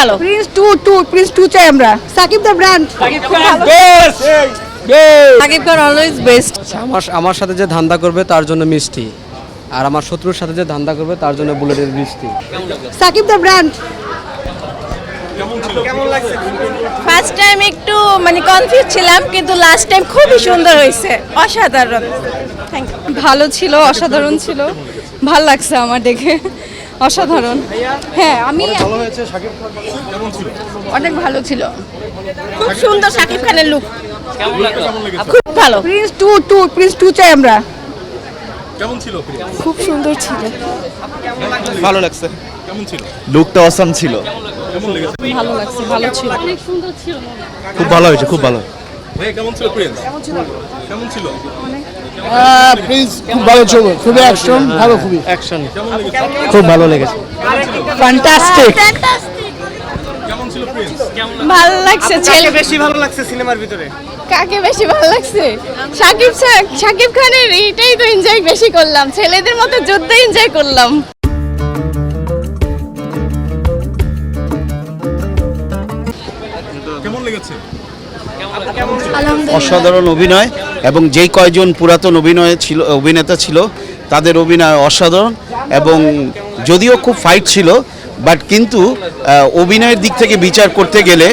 ভালো। প্রিন্স টু চাই আমরা। Shakib the brand. Shakib Khan always best. আমার সাথে যে ধান্দা করবে তার জন্য মিষ্টি, আর আমার শত্রুর সাথে যে ধান্দা করবে তার জন্য বুলেটের বৃষ্টি। Shakib the brand. First time একটু কনফিউজ ছিলাম, কিন্তু লাস্ট টাইম খুবই সুন্দর হয়েছে, অসাধারণ। Thank you. ভালো ছিল, অসাধারণ ছিল, ভাল লাগছে আমার দেখে, অসাধারণ। হ্যাঁ আমি অনেক ভালো ছিল। খুব সুন্দর সাকিব খানের লুক, খুব ভালো। প্রিন্স টু চাই আমরা। কেমন ছিল? খুব সুন্দর ছিল, ভালো লাগছে। কেমন ছিল? লুকটা অসাম ছিল। কেমন লেগেছে? ভালো লাগছে, ভালো ছিল, অনেক সুন্দর ছিল। খুব ভালো হয়েছে, খুব ভালো। ভাই কেমন ছিল প্রিন্স? কেমন ছিল? প্রিন্স খুব ভালো ছিল, খুবই অ্যাকশন, ভালো, খুবই অ্যাকশন কেমন লেগেছে? খুব ভালো লেগেছে। ফ্যান্টাস্টিক। কেমন ছিল প্রিন্স? ভালো লাগছে। ছেলে বেশি ভালো লাগছে সিনেমার ভিতরে? কাকে বেশি ভালো লাগছে? সাকিব খানের এইটাই তো এনজয় বেশি করলাম, ছেলেদের মতো যুদ্ধ এনজয় করলাম। কেমন লেগেছে? অসাধারণ অভিনয়, এবং যেই কয়জন পুরাতন অভিনেতা ছিল তাদের অভিনয় অসাধারণ, এবং যদিও খুব ফাইট ছিল, বাট কিন্তু অভিনয়ের দিক থেকে বিচার করতে গেলে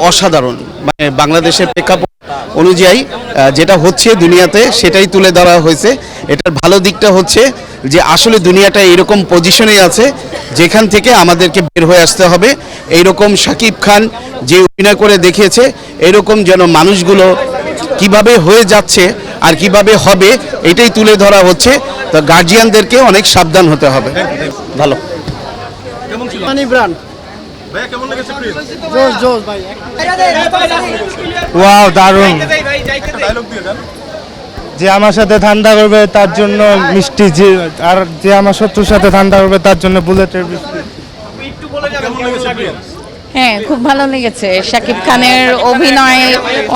অসাধারণ। মানে বাংলাদেশের প্রেক্ষাপট অনুযায়ী যেটা হচ্ছে দুনিয়াতে সেটাই তুলে ধরা হয়েছে। এটার ভালো দিকটা হচ্ছে যে আসলে দুনিয়াটা এরকম পজিশনে আছে যেখান থেকে আমাদেরকে বের হয়ে আসতে হবে। এইরকম শাকিব খান যে অভিনয় করে দেখিয়েছে, এরকম যেন মানুষগুলো কিভাবে হয়ে যাচ্ছে আর কিভাবে হবে এটাই তুলে ধরা হচ্ছে। তো গার্জিয়ানদেরকে অনেক সাবধান হতে হবে। ভালো। কেমন ছিল? মানি ব্র্যান্ড। ভাইয়া কেমন লেগেছে প্রিন্স? জোস ভাই। ওয়াও, দারুণ। ডায়লগ দিয়ে দেন। যে আমার সাথে ধান্দা করবে তার জন্য মিষ্টি, আর যে আমার শত্রুর সাথে ধান্দা করবে তার জন্য বুলেটের বৃষ্টি। কেমন লেগেছে প্রিন্স? হ্যাঁ, খুব ভালো লেগেছে। শাকিব খানের অভিনয়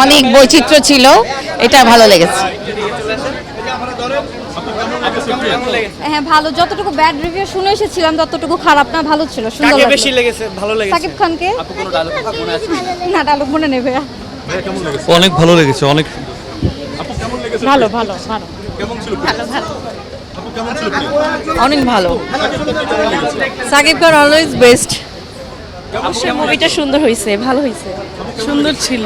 অনেক বৈচিত্র্য ছিল, এটা ভালো লেগেছে। হ্যাঁ ভালো, যতটুকু ব্যাড রিভিউ শুনে এসেছিলাম ততটুকু খারাপ না, ভালো ছিল, সুন্দর লাগলো। বেশি লেগেছে? ভালো লেগেছে। সাকিব খানকে। না, ডায়লগ মনে নেবে। ভাইয়া কেমন লেগেছে? অনেক ভালো লেগেছে, অনেক আপু কেমন লেগেছে? ভালো ভালো ভালো কেমন ছিল? ভালো ভালো। আপু কেমন ছিল প্রিন্স? অনেক ভালো। Shakib Khan always best. অবশ্যই মুভিটা সুন্দর হয়েছে, ভালো হয়েছে, সুন্দর ছিল।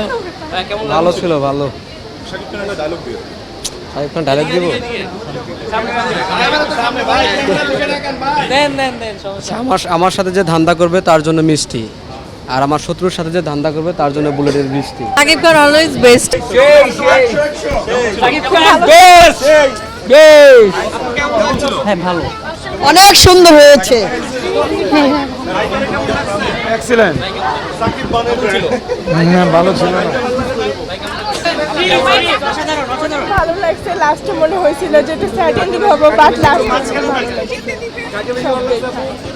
ভালো ছিল, ভালো। শাকিব খানের একটা ডায়লগ দিয়ে দেন। শাকিব খান ডায়লগ দিব? আমার সাথে যে ধান্দা করবে তার জন্য মিষ্টি, আর আমার শত্রুর সাথে যে ধান্দা করবে তার জন্য বুলেটের বৃষ্টি। Shakib Khan always best. হ্যাঁ ভালো, অনেক সুন্দর হয়েছে। এক্সিলেন্ট। সাকিব বানের ছিল। না, ভালো ছিল না। ভালো লাগছে, লাস্টে মনে হয়েছিল যেটা সার্টেনলি হবো, বাট লাস্ট